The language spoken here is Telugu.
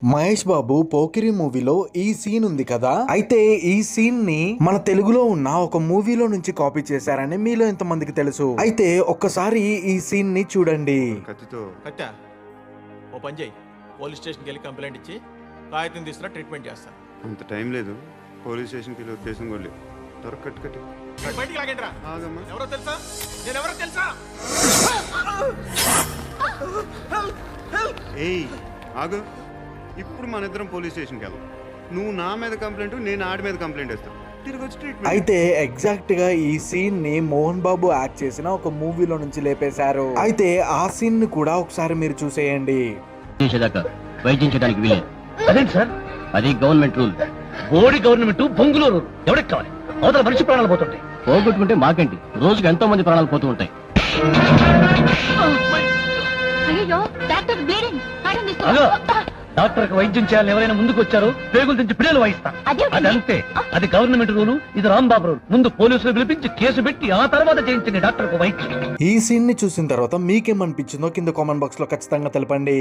మహేష్ బాబు పోకిరి మూవీలో ఈ సీన్ ఉంది కదా, అయితే ఈ సీన్ ని మన తెలుగులో ఉన్న ఒక మూవీలో నుంచి కాపీ చేశారని మీలో ఎంతమందికి తెలుసు? అయితే ఒక్కసారి ఈ సీన్ ని చూడండి. కట్టా ఓ పని చేయి, పోలీస్ స్టేషన్కి వెళ్ళి కంప్లైంట్ ఇచ్చి కాగితం తీసుకురా, ట్రీట్మెంట్ చేస్తా. అంత టైం లేదు, పోలీస్ స్టేషన్కి వెళ్ళే ఉద్దేశం కూడా లేదు. త్వరగా కట్టు కట్టి బయటికి లాగండిరా. ఆగమ్మా. ఎవరో తెలుసా? నేను ఎవరో తెలుసా? ఏయ్ ఆగు, ఇప్పుడు మన ఇద్దరం పోలీస్ స్టేషన్కి వెళ్దాం. నువ్వు నా మీద కంప్లైంట్, నేను ఆడి మీద కంప్లైంట్ ఇస్తాను. తిరిగి వచ్చి ట్రీట్మెంట్. అయితే ఎగ్జాక్ట్ గా ఈ సీన్ ని మోహన్ బాబు యాక్ట్ చేసిన ఒక మూవీలో నుంచి లేపేశారు. అయితే ఆ సీన్ ని కూడా ఒకసారి మీరు చూసేయండి. వైద్యం చేయడానికి వీలే. అదేంటి సార్, అది గవర్నమెంట్ రూల్. బోడి గవర్నమెంట్ బొంగులో రూల్. ఎవరికి కావాలి? అవతల మనిషి ప్రాణాలు పోతుంటాయి. పోగొట్టుకుంటే మాకేంటి, రోజుకి ఎంతో మంది ప్రాణాలు పోతూ ఉంటాయి. డాక్టర్ వైద్యం చేయాలని ఎవరైనా ముందుకు వచ్చారో పేగులు తెంచి పిల్లలు వాయిస్తా. అదంతే, అది గవర్నమెంట్ రూలు. ఇది రాంబాబు రూల్. ముందు పోలీసులు పిలిపించి కేసు పెట్టి ఆ తర్వాత చేయించండి డాక్టర్ వైద్యం. ఈ సీన్ ని చూసిన తర్వాత మీకేమనిపించిందో కింద కామెంట్ బాక్స్ లో ఖచ్చితంగా తెలపండి.